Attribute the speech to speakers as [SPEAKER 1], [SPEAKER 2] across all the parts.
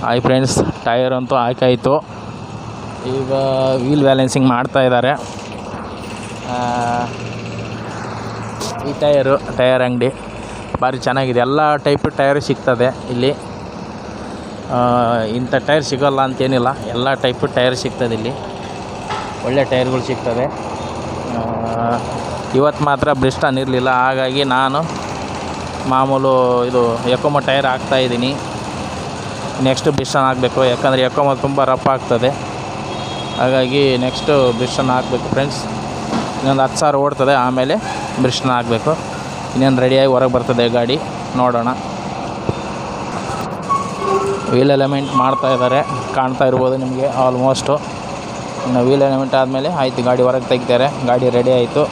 [SPEAKER 1] Hi friends, tyre ಅಂತೂ ಹಾಕಾಯಿತು. ಈಗ wheel balancing ಮಾಡ್ತಾ ಇದ್ದಾರೆ. ಈ ಟೈರ್ ಅಂಗಡಿ ಭಾರಿ ಚೆನ್ನಾಗಿದೆ. ಎಲ್ಲ ಟೈಪ್ ಟೈರ್ ಸಿಗ್ತದೆ ಇಲ್ಲಿ. ಇಂಥ ಟೈರ್ ಸಿಗೋಲ್ಲ ಅಂತೇನಿಲ್ಲ, ಎಲ್ಲ ಟೈಪ್ ಟೈರ್ ಸಿಗ್ತದೆ ಇಲ್ಲಿ. ಒಳ್ಳೆ ಟೈರ್ಗಳು ಸಿಗ್ತದೆ. ಇವತ್ತು ಮಾತ್ರ ಬ್ರಿಸ್ಟನ್ ಇರಲಿಲ್ಲ, ಹಾಗಾಗಿ ನಾನು ಮಾಮೂಲು ಇದು ಎಕೋಮೋ ಟೈರ್ ಹಾಕ್ತಾಯಿದ್ದೀನಿ. ನೆಕ್ಸ್ಟ್ ಬ್ರಿಸ್ಟನ್ ಹಾಕಬೇಕು, ಯಾಕಂದರೆ ಎಕೋಮೋ ತುಂಬ ರಫ್ ಆಗ್ತದೆ. ಹಾಗಾಗಿ ನೆಕ್ಸ್ಟು ಬ್ರಿಸ್ಟನ್ ಹಾಕಬೇಕು ಫ್ರೆಂಡ್ಸ್. ಇನ್ನೊಂದು 10,000 ಓಡ್ತದೆ, ಆಮೇಲೆ ಬ್ರಿಸ್ಟನ್ ಹಾಕಬೇಕು. ಇನ್ನೇನು ರೆಡಿಯಾಗಿ ಹೊರಗೆ ಬರ್ತದೆ ಗಾಡಿ, ನೋಡೋಣ. ವೀಲ್ ಎಲಿಮೆಂಟ್ ಮಾಡ್ತಾ ಇದ್ದಾರೆ, ಕಾಣ್ತಾ ಇರ್ಬೋದು ನಿಮಗೆ ಆಲ್ಮೋಸ್ಟು. ಇನ್ನು ವೀಲ್ ಎಲಿಮೆಂಟ್ ಆದಮೇಲೆ ಆಯಿತು, ಗಾಡಿ ಹೊರಗೆ ತೆಗಿತಾರೆ. ಗಾಡಿ ರೆಡಿ ಆಯಿತು,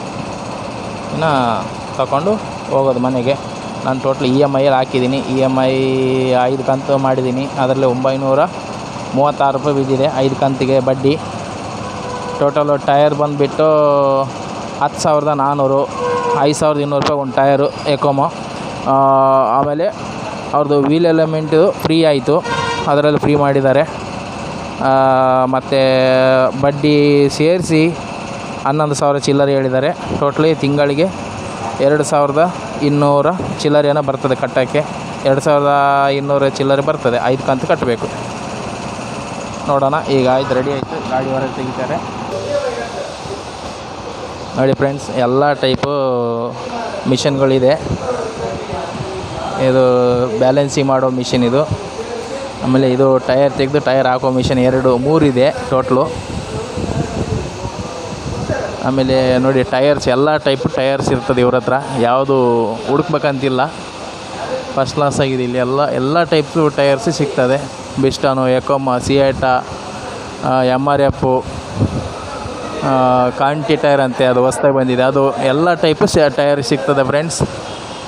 [SPEAKER 1] ಇನ್ನು ತಗೊಂಡು ಹೋಗೋದು ಮನೆಗೆ. ನಾನು ಟೋಟ್ಲ್ EMI ಹಾಕಿದ್ದೀನಿ. EMI 5 ಕಂತು ಮಾಡಿದ್ದೀನಿ. ಅದರಲ್ಲಿ 936 ರೂಪಾಯಿ ಬಿದ್ದಿದೆ 5 ಕಂತಿಗೆ ಬಡ್ಡಿ. ಟೋಟಲು ಟೈರ್ ಬಂದುಬಿಟ್ಟು 10,400, 5,200 ರೂಪಾಯಿ ಒಂದು ಟೈರು ಎಕೋಮೋ. ಆಮೇಲೆ ಅವ್ರದ್ದು ವೀಲ್ ಎಲಿಮೆಂಟು ಫ್ರೀ ಆಯಿತು, ಅದರಲ್ಲಿ ಫ್ರೀ ಮಾಡಿದ್ದಾರೆ. ಮತ್ತು ಬಡ್ಡಿ ಸೇರಿಸಿ 11,000 ಚಿಲ್ಲರೆ ಹೇಳಿದ್ದಾರೆ. ಟೋಟ್ಲಿ ತಿಂಗಳಿಗೆ 2,200 ಚಿಲ್ಲರೆಯನ್ನು ಬರ್ತದೆ ಕಟ್ಟೋಕ್ಕೆ. 2,200 ಚಿಲ್ಲರೆ ಬರ್ತದೆ. 5 ಕಂತು ಕಟ್ಟಬೇಕು. ನೋಡೋಣ. ಈಗ ಆಯ್ತು, ರೆಡಿ ಆಯಿತು, ಗಾಡಿ ಹೊರಗೆ ತೆಗಿತಾರೆ. ನೋಡಿ ಫ್ರೆಂಡ್ಸ್, ಎಲ್ಲ ಟೈಪು ಮಿಷನ್ಗಳಿದೆ. ಇದು ಬ್ಯಾಲೆನ್ಸಿಂಗ್ ಮಾಡೋ ಮಿಷಿನ್ ಇದು. ಆಮೇಲೆ ಇದು ಟೈರ್ ತೆಗೆದು ಟೈರ್ ಹಾಕೋ ಮಿಷನ್ 3 ಇದೆ ಟೋಟ್ಲು. ಆಮೇಲೆ ನೋಡಿ ಟೈರ್ಸ್, ಎಲ್ಲ ಟೈಪು ಟೈರ್ಸ್ ಇರ್ತದೆ ಇವ್ರ ಹತ್ರ. ಯಾವುದು ಹುಡುಕ್ಬೇಕಂತಿಲ್ಲ, ಫಸ್ಟ್ ಕ್ಲಾಸ್ ಆಗಿದೆ ಇಲ್ಲಿ. ಎಲ್ಲ ಟೈಪ್ಸು ಟೈರ್ಸ್ ಸಿಗ್ತದೆ. ಬ್ರಿಸ್ಟನು, ಎಕೋಮಾ, ಸಿಯೇಟಾ, MRF, ಕಾಂಟಿ ಟೈರ್ ಅಂತೆ, ಅದು ಹೊಸ್ದಾಗಿ ಬಂದಿದೆ. ಅದು ಎಲ್ಲ ಟೈಪು ಟೈರ್ ಸಿಗ್ತದೆ ಫ್ರೆಂಡ್ಸ್.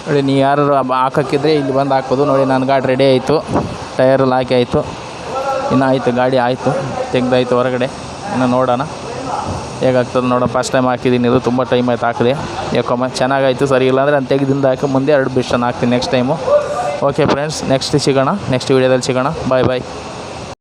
[SPEAKER 1] ನೋಡಿ, ನೀವು ಯಾರು ಹಾಕೋಕ್ಕಿದ್ರೆ ಇಲ್ಲಿ ಬಂದು ಹಾಕ್ಬೋದು. ನೋಡಿ, ನನ್ನ ಗಾಡಿ ರೆಡಿ ಆಯಿತು, ಟೈರೆಲ್ಲ ಹಾಕಿ ಆಯಿತು. ಇನ್ನು ಆಯಿತು, ಗಾಡಿ ಆಯಿತು, ತೆಗ್ದಾಯಿತು ಹೊರಗಡೆ. ಇನ್ನು ನೋಡೋಣ ಹೇಗಾಗ್ತದೆ ನೋಡೋಣ. ಫಸ್ಟ್ ಟೈಮ್ ಹಾಕಿದ್ದೀನಿ, ಇದು ತುಂಬ ಟೈಮ್ ಆಯ್ತು ಹಾಕಿದೆ. ಎಕೋಮಾ ಚೆನ್ನಾಗಾಯಿತು. ಸರಿ ಇಲ್ಲ ಅಂದರೆ ನಾನು ತೆಗೆದಿಂದ ಹಾಕಿ ಮುಂದೆ 2 ಬ್ರಿಸ್ಟನ್ ಹಾಕ್ತೀನಿ next time. Okay friends, next ವೀಡಿಯೋದಲ್ಲಿ ಸಿಗೋಣ. ಬಾಯ್.